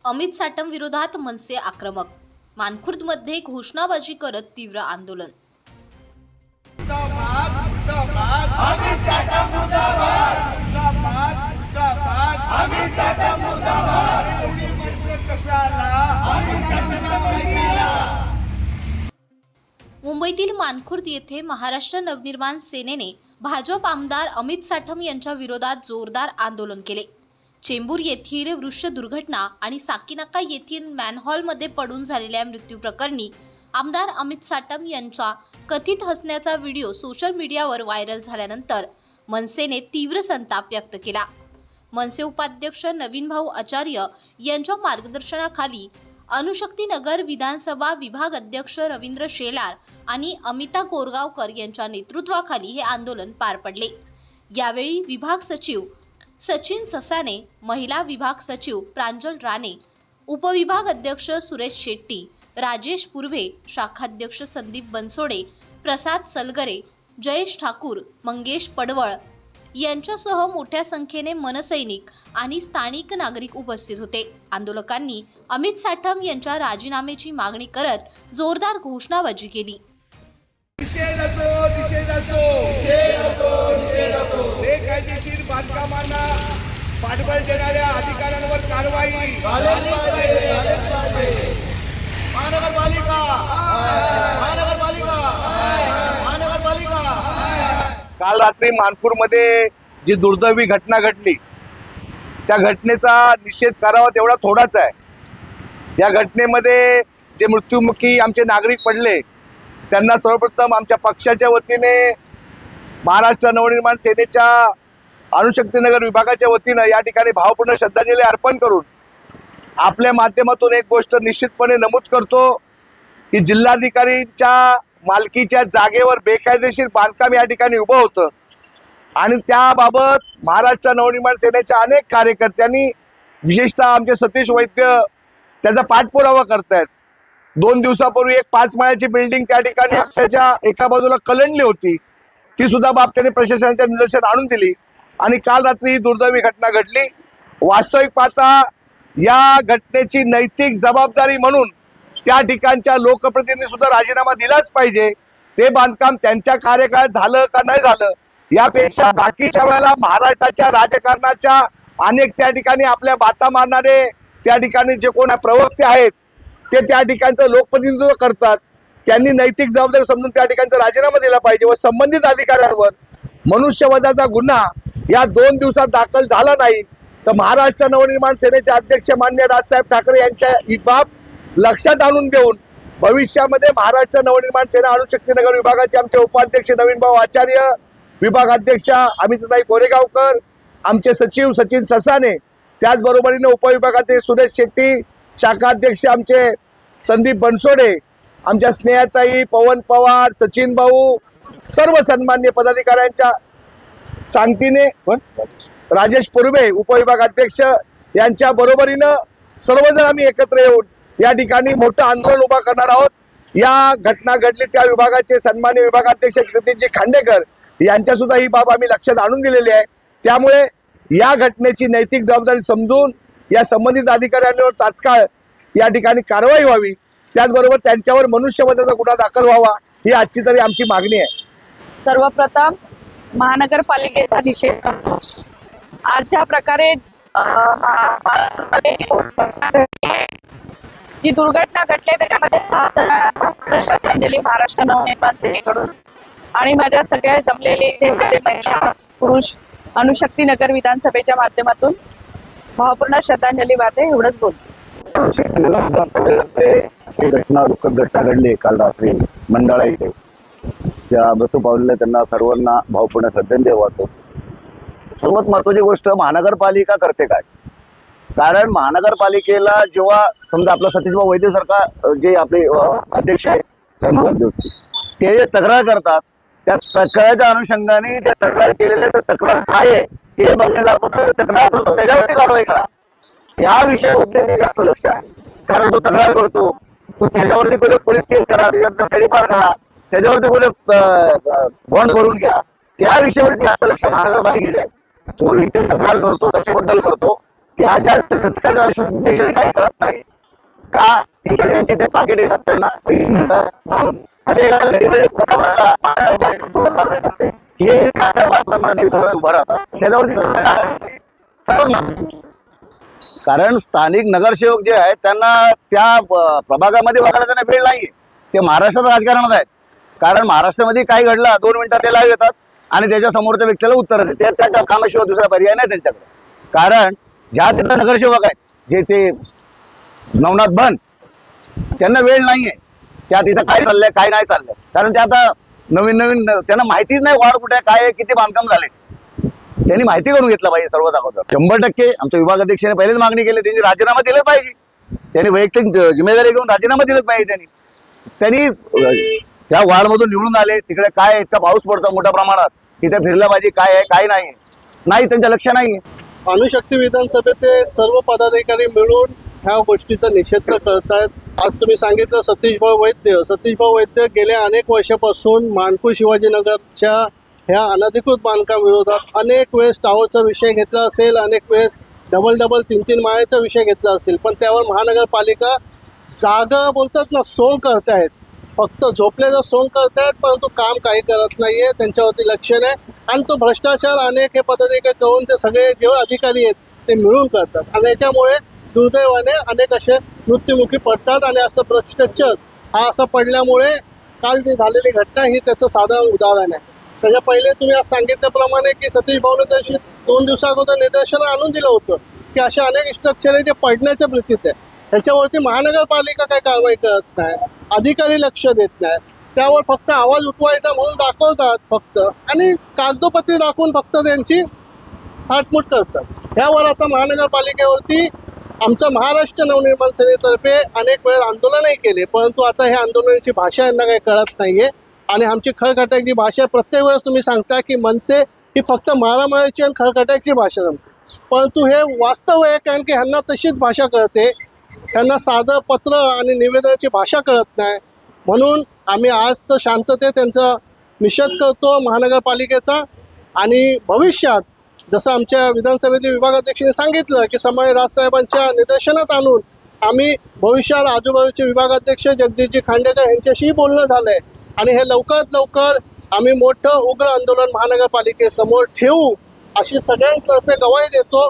अमित साटम विरोधात मनसे आक्रमक। मानखुर्दमध्ये घोषणाबाजी करत तीव्र आंदोलन। मुंबईतील मानखुर्द येथे महाराष्ट्र नवनिर्माण सेनेने भाजप आमदार अमित साटम यांच्या विरोधात जोरदार आंदोलन केले। चेंबूर येथील वृक्ष दुर्घटना आणि साकीनाका येथील मॅनहॉलमध्ये पडून झालेल्या मृत्यू प्रकरणी आमदार अमित साटम यांचा कथित हसण्याचा व्हिडिओ सोशल मीडियावर व्हायरल झाल्यानंतर मनसेने तीव्र संताप व्यक्त केला। मनसे उपाध्यक्ष नवीन भाऊ आचार्य यांच्या मार्गदर्शनाखाली अणुशक्तीनगर विधानसभा विभाग अध्यक्ष रवींद्र शेलार आणि अमिता कोरगावकर यांच्या नेतृत्वाखाली हे आंदोलन पार पडले। यावेळी विभाग सचिव सचिन ससाने, महिला विभाग सचिव प्रांजल राणे, उपविभाग अध्यक्ष सुरेश शेट्टी, राजेश पुर्वे, शाखाध्यक्ष संदीप बनसोडे, प्रसाद सलगरे, जयेश ठाकूर, मंगेश पडवळ यांच्यासह मोठ्या संख्येने मनसैनिक आणि स्थानिक नागरिक उपस्थित होते। आंदोलकांनी अमित साटम यांच्या राजीनाम्याची मागणी करत जोरदार घोषणाबाजी केली। बेकायदेशीर बांधकामांना पाठबळ देणाऱ्या अधिकाऱ्यांवर कारवाई काल रात्री मानपूरमध्ये जी दुर्दैवी घटना घडली त्या घटनेचा निषेध करावा तेवढा थोडाच आहे। या घटनेमध्ये जे मृत्युमुखी आमचे नागरिक पडले त्यांना सर्वप्रथम आमच्या पक्षाच्या वतीने महाराष्ट्र नवनिर्माण सेनेच्या अणुशक्तीनगर विभागाच्या वतीनं या ठिकाणी भावपूर्ण श्रद्धांजली अर्पण करून आपल्या माध्यमातून एक गोष्ट निश्चितपणे नमूद करतो की जिल्हाधिकारींच्या मालकीच्या जागेवर बेकायदेशीर बांधकाम या ठिकाणी उभं होतं आणि त्याबाबत महाराष्ट्र नवनिर्माण सेनेच्या अनेक कार्यकर्त्यांनी विशेषतः आमचे सतीश वैद्य त्याचा पाठपुरावा करतायत। 2 दिवसापूर्वी एक 5 माळ्याची बिल्डिंग त्या ठिकाणी अक्षरशः एका बाजूला कलंडली होती, ती सुद्धा बाब त्यांनी प्रशासनाच्या निदर्शन आणून दिली आणि काल रात्री ही दुर्दैवी घटना घडली। वास्तविक पाहता या घटनेची नैतिक जबाबदारी म्हणून त्या ठिकाणच्या लोकप्रतिनिधी सुद्धा राजीनामा दिलाच पाहिजे। ते बांधकाम त्यांच्या कार्यकाळात झालं का नाही झालं यापेक्षा बाकीच्या वेळेला महाराष्ट्राच्या राजकारणाच्या अनेक त्या ठिकाणी आपल्या बाता मारणारे त्या ठिकाणी जे कोण प्रवक्ते आहेत ते त्या ठिकाणचं लोकप्रतिनिधित्व करतात, त्यांनी नैतिक जबाबदारी समजून त्या ठिकाणचा राजीनामा दिला पाहिजे व संबंधित अधिकाऱ्यांवर मनुष्यवधाचा गुन्हा या 2 दिवसात दाखल झाला नाही तर महाराष्ट्र नवनिर्माण सेनेचे अध्यक्ष माननीय राजसाहेब ठाकरे यांच्या ही बाब लक्षात आणून देऊन भविष्यामध्ये महाराष्ट्र नवनिर्माण सेना अणुशक्तीनगर विभागाचे आमचे उपाध्यक्ष नवीन भाऊ आचार्य, विभाग अध्यक्ष अमिताताई कोरेगावकर, आमचे सचिव सचिन ससाने, त्याचबरोबरीने उपविभागाचे सुरेश शेट्टी, शाखाध्यक्ष आमचे संदीप बनसोडे, आमच्या स्नेहाताई, पवन पवार, सचिन भाऊ, सर्व सन्मान्य पदाधिकाऱ्यांच्या सांगतीने राजेश पुर्वे उपविभाग अध्यक्ष यांच्या बरोबरीनं सर्वजण आम्ही एकत्र येऊन या ठिकाणी मोठं आंदोलन उभा करणार आहोत। या घटना घडली त्या विभागाचे सन्मान्य विभागाध्यक्ष कृतीजी खांडेकर यांच्या सुद्धा ही बाब आम्ही लक्षात आणून दिलेली आहे। त्यामुळे या घटनेची नैतिक जबाबदारी समजून या संबंधित अधिकाऱ्यांवर तात्काळ या ठिकाणी कारवाई व्हावी, त्याचबरोबर त्यांच्यावर मनुष्यवधाचा गुन्हा दाखल व्हावा ही आजची तरी आमची मागणी आहे। सर्वप्रथम महानगरपालिकेचा निषेध करतो। आज ज्या प्रकारे जी दुर्घटना घडली त्याच्यामध्ये 6 जणांना श्रद्धांजली महाराष्ट्र नवनिर्माण सेनेकडून आणि माझ्या सगळ्या जमलेले इथे महिला पुरुष अणुशक्तीनगर विधानसभेच्या माध्यमातून भावपूर्ण श्रद्धांजली वाहते एवढंच बोलतो। घटना दुःखद घटना घडली काल रात्री मंडाळा इथे, ज्या मृत्यू पावलेल्या त्यांना सर्वांना भावपूर्ण श्रद्धांजली वाहतो। सर्वात महत्वाची गोष्ट महानगरपालिका करते काय, कारण महानगरपालिकेला जेव्हा समजा आपला सतीशभाऊ वैद्य सारखा जे आपले अध्यक्ष आहेत ते जे तक्रार करतात त्या तक्रारीच्या अनुषंगाने त्या तक्रार केलेल्या तक्रार काय आहे ते बघणे दाखवतो, तक्रार करतो त्याच्यावरती कारवाई करा या विषयावरती जास्त लक्ष आहे। कारण तो तक्रार करतो तो त्याच्यावरती पहिले पोलीस केस करा, फेडीपार करा, त्याच्यावरती पहिले बॉन्ड भरून घ्या, त्या विषयावरती जास्त लक्ष महानगरपालिकेचं आहे। तो इथे तक्रार करतो त्याच्याबद्दल करतो त्या ज्या काही करत नाही का त्यांचे ते पाकिट येतात त्यांना पैसे मिळतात म्हणून. आणि एखाद्या घरी हे उभं राहतात त्याच्यावरती सर्वांना. कारण स्थानिक नगरसेवक जे आहेत त्यांना त्या प्रभागामध्ये बघायला त्यांना वेळ नाहीये. ते महाराष्ट्रात राजकारणात आहेत. कारण महाराष्ट्रामध्ये काय घडलं 2 मिनिटात ते लाईव्ह येतात आणि त्याच्या समोरच्या व्यक्तीला उत्तर देतात. त्या कामाशिवाय दुसरा पर्याय नाही त्यांच्याकडे. कारण ज्या तिथं नगरसेवक आहेत जे ते नवनाथ बन त्यांना वेळ नाहीये. त्या तिथं काय चाललंय काय नाही चाललंय. कारण ते आता नवीन त्यांना माहितीच नाही वाढ कुठे काय आहे किती बांधकाम झाले. त्यांनी माहिती करून घेतलं पाहिजे सर्व दाखवतात. 100% आमच्या विभागाध्यक्षाने पहिलेच मागणी केली त्यांनी राजीनामा दिले पाहिजे. त्यांनी वैयक्तिक जिम्मेदारी घेऊन राजीनामा दिलेच पाहिजे. त्यांनी त्या वार्डमधून निवडून आले तिकडे काय इतका पाऊस पडतो मोठ्या प्रमाणात तिथे फिरलं पाहिजे काय आहे काय नाही त्यांचं लक्ष नाहीये. अणुशक्ती विधानसभेचे सर्व पदाधिकारी मिळून ह्या गोष्टीचा निषेध करतायत. आज तुम्ही सांगितलं सतीशभाऊ वैद्य गेल्या अनेक वर्षापासून मानपूर शिवाजीनगरच्या ह्या अनधिकृत बांधकाम विरोधात अनेक वेळेस टावरचा विषय घेतला असेल, अनेक वेळेस डबल 3 माळ्याचा विषय घेतला असेल, पण त्यावर महानगरपालिका जागा बोलतात ना सोंग करतायत. फक्त झोपलेलं सोंग करतायत परंतु काम काही करत नाहीये. त्यांच्यावरती लक्ष नाही आणि तो भ्रष्टाचार अनेक हे पदाधिकारी करून ते सगळे जे अधिकारी आहेत ते मिळून करतात आणि याच्यामुळे दुर्दैवाने अनेक असे मृत्युमुखी पडतात. आणि असं भ्रष्टाचार हा असं पडल्यामुळे काल जी झालेली घटना ही त्याचं साधारण उदाहरण आहे. त्याच्या पहिले तुम्ही आज सांगितल्याप्रमाणे की सतीश भाऊने त्याशी 2 दिवसाअगोदर निदर्शनं आणून दिलं होतं की अशा अनेक स्ट्रक्चर आहे जे पडण्याच्या प्रतीत आहे. ह्याच्यावरती महानगरपालिका काही कारवाई करत नाही, अधिकारी लक्ष देत नाही. त्यावर फक्त आवाज उठवायचा म्हणून दाखवतात फक्त आणि कागदोपत्री दाखवून फक्त त्यांची थाटमूट करतात. ह्यावर आता महानगरपालिकेवरती आमचं महाराष्ट्र नवनिर्माण सेनेतर्फे अनेक वेळा आंदोलनही केले परंतु आता ह्या आंदोलनाची भाषा यांना काही कळत नाहीये. आणि आमची खळखटायची भाषा प्रत्येक वेळेस तुम्ही सांगता की मनसे ही फक्त मारामारीची आणि खळखटायची भाषा जमते परंतु हे वास्तव आहे. कारण की ह्यांना तशीच भाषा कळते. ह्यांना साधं पत्र आणि निवेदनाची भाषा कळत नाही. म्हणून आम्ही आज तर शांततेत त्यांचा निषेध करतो महानगरपालिकेचा. आणि भविष्यात जसं आमच्या विधानसभेतील विभागाध्यक्षांनी सांगितलं की समाज राजसाहेबांच्या निदर्शनात आणून आम्ही भविष्यात आजूबाजूचे विभागाध्यक्ष जगदीशजी खांडेकर यांच्याशी बोलणं झालं आहे. आणि हे लवकरात लवकर आम्ही मोठं उग्र आंदोलन महानगरपालिकेसमोर ठेवू अशी सगळ्यांतर्फे ग्वाही देतो.